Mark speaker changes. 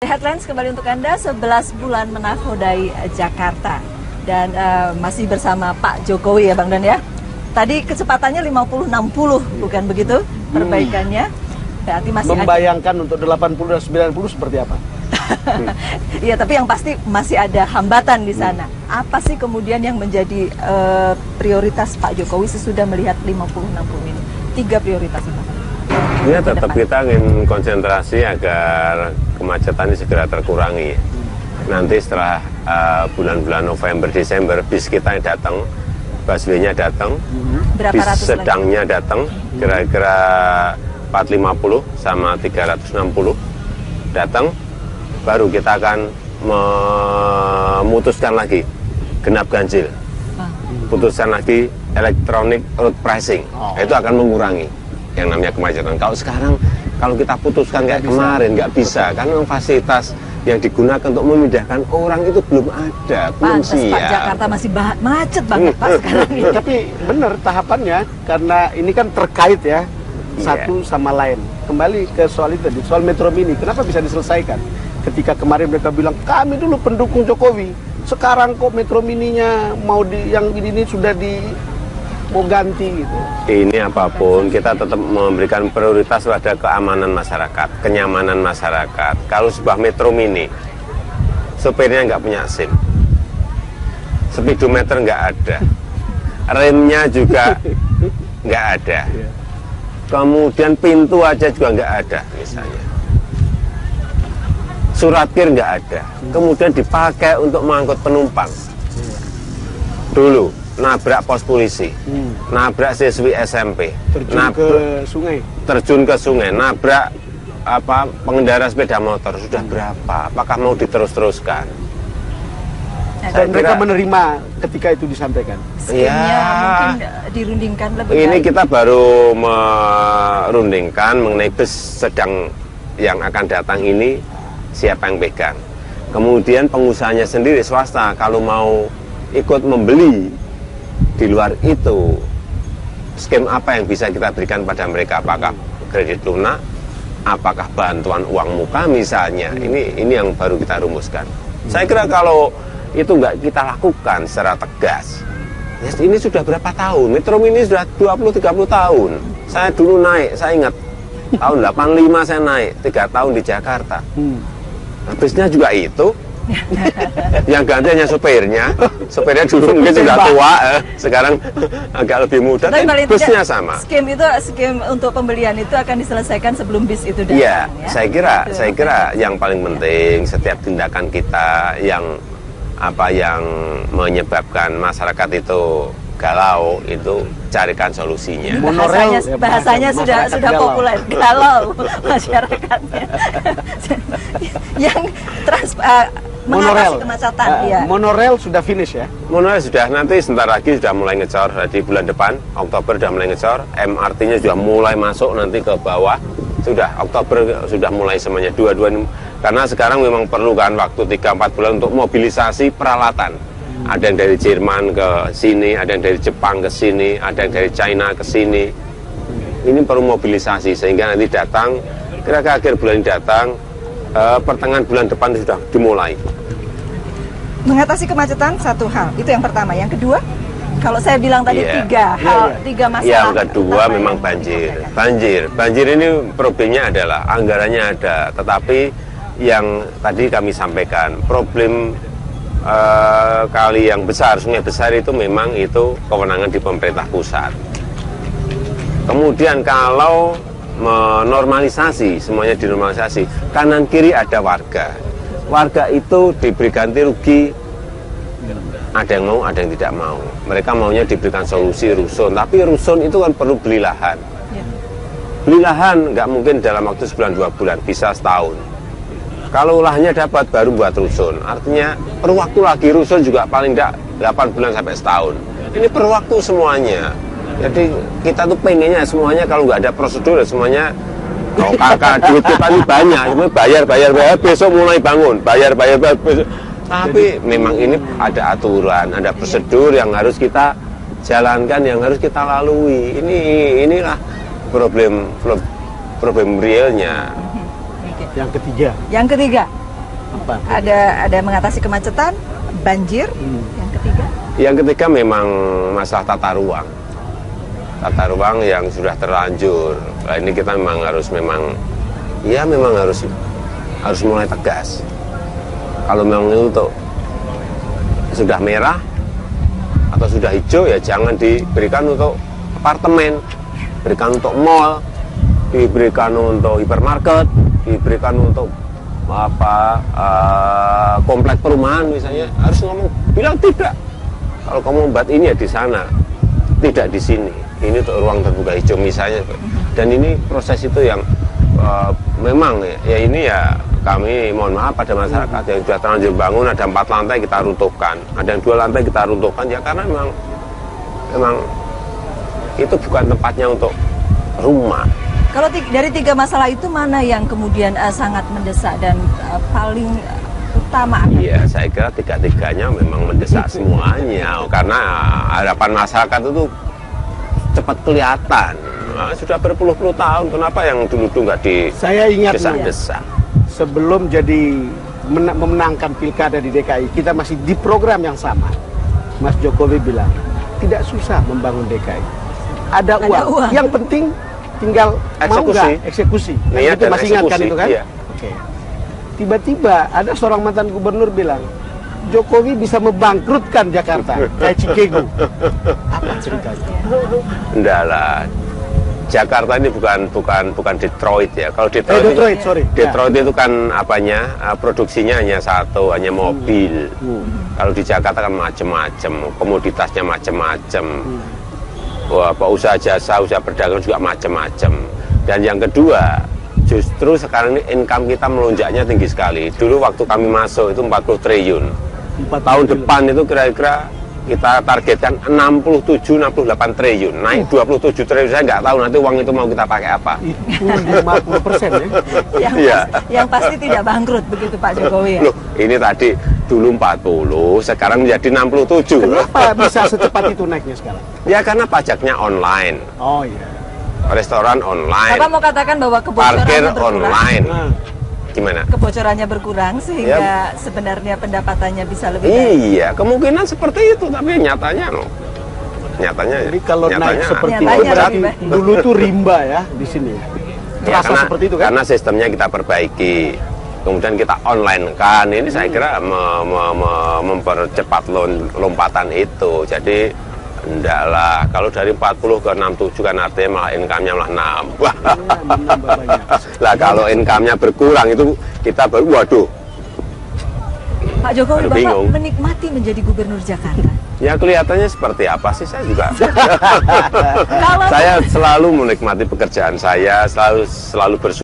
Speaker 1: Headlines kembali untuk Anda, 11 bulan menakodai Jakarta. Dan masih bersama Pak Jokowi ya Bang Dan ya. Tadi kecepatannya 50-60, bukan begitu perbaikannya? Berarti masih
Speaker 2: membayangkan untuk 80 dan 90 seperti apa?
Speaker 1: Iya, tapi yang pasti masih ada hambatan di sana. Apa sih kemudian yang menjadi prioritas Pak Jokowi sesudah melihat 50-60 ini? 3 prioritas apa?
Speaker 3: Ya, tetap kita ingin konsentrasi agar kemacetan ini segera terkurangi. Nanti setelah bulan-bulan November, Desember, bis kita datang, busway-nya datang, bis sedangnya datang, kira-kira 450 sama 360 datang, baru kita akan memutuskan lagi genap ganjil, putuskan lagi electronic road pricing, itu akan mengurangi yang namanya kemacetan. Kalau sekarang, kalau kita putuskan kayak kemarin, nggak bisa, karena fasilitas yang digunakan untuk memindahkan orang itu belum ada, belum siap.
Speaker 1: Pak, Jakarta masih macet banget Pak sekarang ini.
Speaker 2: Tapi benar tahapannya, karena ini kan terkait ya, satu sama lain. Kembali ke soal itu tadi, soal Metro Mini, kenapa bisa diselesaikan? Ketika kemarin mereka bilang, kami dulu pendukung Jokowi, sekarang kok Metro Mininya mau yang ini sudah mau ganti gitu.
Speaker 3: Ini apapun, kita tetap memberikan prioritas pada keamanan masyarakat, kenyamanan masyarakat. Kalau sebuah Metro Mini, sopirnya nggak punya SIM, speedometer nggak ada, remnya juga nggak ada, kemudian pintu aja juga nggak ada misalnya, surat kir nggak ada, kemudian dipakai untuk mengangkut penumpang. Dulu nabrak pos polisi, nabrak siswi SMP, terjun ke sungai, nabrak pengendara sepeda motor, sudah berapa? Apakah mau diterus-teruskan?
Speaker 2: Dan mereka menerima ketika itu disampaikan.
Speaker 1: Skemnya mungkin dirundingkan lebih
Speaker 3: ini baik. Kita baru merundingkan mengenai bus sedang yang akan datang ini, siapa yang pegang. Kemudian pengusahanya sendiri, swasta, kalau mau ikut membeli di luar itu, skema apa yang bisa kita berikan pada mereka? Apakah kredit lunak? Apakah bantuan uang muka misalnya? Ini yang baru kita rumuskan. Saya kira kalau itu nggak kita lakukan secara tegas, ya ini sudah berapa tahun? Metro Mini sudah 20-30 tahun. Saya dulu naik, saya ingat tahun 85 saya naik 3 tahun di Jakarta. Habisnya juga itu. Yang ganti hanya sopirnya dulu mungkin sudah tua, sekarang agak lebih muda, tapi busnya sama.
Speaker 1: Skem untuk pembelian itu akan diselesaikan sebelum bis itu datang.
Speaker 3: Iya,
Speaker 1: ya?
Speaker 3: saya kira yang paling penting setiap tindakan kita yang menyebabkan masyarakat itu galau, itu carikan solusinya.
Speaker 1: Bahasanya sudah populer, galau masyarakatnya. Yang mengatasi kemacetan.
Speaker 2: Monorail sudah finish ya?
Speaker 3: Monorail sudah, nanti sebentar lagi sudah mulai ngecor, di bulan depan, Oktober sudah mulai ngecor, MRT-nya sudah mulai masuk nanti ke bawah, sudah, Oktober sudah mulai semuanya, dua-dua, karena sekarang memang perlu kan waktu 3-4 bulan untuk mobilisasi peralatan. Ada yang dari Jerman ke sini, ada yang dari Jepang ke sini, ada yang dari China ke sini. Ini perlu mobilisasi, sehingga nanti datang, kira-kira akhir bulan ini datang, pertengahan bulan depan sudah dimulai.
Speaker 1: Mengatasi kemacetan satu hal, itu yang pertama. Yang kedua, kalau saya bilang tadi tiga masalah.
Speaker 3: Yang kedua memang banjir ini problemnya adalah anggarannya ada, tetapi yang tadi kami sampaikan, problem kali yang besar, sungai besar itu memang itu kewenangan di pemerintah pusat. Kemudian kalau menormalisasi, semuanya dinormalisasi, kanan kiri ada warga itu diberi ganti rugi, ada yang mau, ada yang tidak mau. Mereka maunya diberikan solusi rusun, tapi rusun itu kan perlu beli lahan. Beli lahan nggak mungkin dalam waktu sebulan 2 bulan, bisa setahun. Kalau lahannya dapat baru buat rusun, artinya perlu waktu lagi. Rusun juga paling tidak 8 bulan sampai setahun. Ini perlu waktu semuanya. Jadi kita tuh pengennya semuanya kalau nggak ada prosedur semuanya, kalau kakak duit kita ini banyak, bayar besok mulai bangun, bayar besok. Tapi memang ini ada aturan, ada prosedur yang harus kita jalankan, yang harus kita lalui. Inilah problem realnya.
Speaker 2: Yang ketiga. Apa?
Speaker 1: Ada mengatasi kemacetan, banjir. Yang ketiga,
Speaker 3: Yang ketiga memang masalah tata ruang. Tata ruang yang sudah terlanjur. Nah, ini kita memang harus mulai tegas. Kalau memang itu sudah merah atau sudah hijau, ya jangan diberikan untuk apartemen, berikan untuk mall, diberikan untuk hipermarket, diberikan untuk komplek perumahan misalnya. Harus bilang tidak. Kalau kamu membuat ini ya di sana, tidak di sini. Ini untuk ruang terbuka hijau misalnya. Dan ini proses itu yang memang ya ini ya kami mohon maaf pada masyarakat yang sudah terlanjur bangun, ada 4 lantai kita runtuhkan, ada yang 2 lantai kita runtuhkan ya karena memang itu bukan tempatnya untuk rumah.
Speaker 1: kalau dari 3 masalah itu mana yang kemudian sangat mendesak dan paling utama?
Speaker 3: Iya, saya kira 3-tiganya memang mendesak semuanya karena harapan masyarakat itu cepat kelihatan. Nah, sudah berpuluh-puluh tahun, kenapa yang dulu nggak
Speaker 2: Saya ingat
Speaker 3: didesak-desak?
Speaker 2: sebelum jadi memenangkan pilkada di DKI, kita masih di program yang sama. Mas Jokowi bilang, tidak susah membangun DKI. Ada uang. Yang penting tinggal eksekusi.
Speaker 3: Niat
Speaker 2: Itu
Speaker 3: dan
Speaker 2: masih ingat kan
Speaker 3: eksekusi,
Speaker 2: itu kan?
Speaker 3: iya.
Speaker 2: Oke. Tiba-tiba ada seorang mantan gubernur bilang, Jokowi bisa membangkrutkan Jakarta kayak Cikegu. Apa ceritanya?
Speaker 3: Enggak lah. Jakarta ini bukan Detroit ya. Kalau Detroit, Detroit itu kan produksinya hanya satu, hanya mobil. Kalau di Jakarta kan macam-macam, komoditasnya macam-macam. Usaha jasa, usaha perdagangan juga macam-macam. Dan yang kedua, justru sekarang ini income kita melonjaknya tinggi sekali. Dulu waktu kami masuk itu 40 triliun. Tahun depan itu kira-kira kita targetkan 67-68 triliun, naik 27 triliun. Saya nggak tahu nanti uang itu mau kita pakai apa.
Speaker 2: Itu 50% ya?
Speaker 1: Yang pasti tidak bangkrut begitu Pak Jokowi ya?
Speaker 3: Loh, ini tadi dulu 40, sekarang menjadi 67.
Speaker 2: Kenapa bisa secepat itu naiknya sekarang?
Speaker 3: Ya karena pajaknya online,
Speaker 2: Oh iya.
Speaker 3: restoran online,
Speaker 1: Bapak mau katakan bahwa
Speaker 3: parkir
Speaker 1: kebocorannya berkurang,
Speaker 3: online.
Speaker 2: Nah,
Speaker 3: Gimana?
Speaker 1: kebocorannya berkurang sehingga sebenarnya pendapatannya bisa lebih baik.
Speaker 3: Iya, kemungkinan seperti itu, tapi nyatanya
Speaker 2: jadi kalau naik seperti itu
Speaker 1: Nyatanya
Speaker 2: berarti
Speaker 1: lebih baik.
Speaker 2: dulu tuh rimba ya di sini.
Speaker 3: Ya,
Speaker 2: Terasa seperti itu kan?
Speaker 3: Karena sistemnya kita perbaiki, kemudian kita online kan. Ini saya kira mempercepat lompatan itu. Jadi enggak lah, kalau dari 40 ke 67 kan artinya malah income-nya malah nambah.
Speaker 2: Menambah banyak.
Speaker 3: Lah kalau income-nya berkurang itu kita baru waduh.
Speaker 1: Pak Jokowi,
Speaker 3: Aduh,
Speaker 1: Bapak
Speaker 3: bingung.
Speaker 1: menikmati menjadi gubernur Jakarta.
Speaker 3: Ya kelihatannya seperti apa sih, saya juga.
Speaker 1: Kalau
Speaker 3: Saya selalu menikmati pekerjaan saya, selalu bersyukur.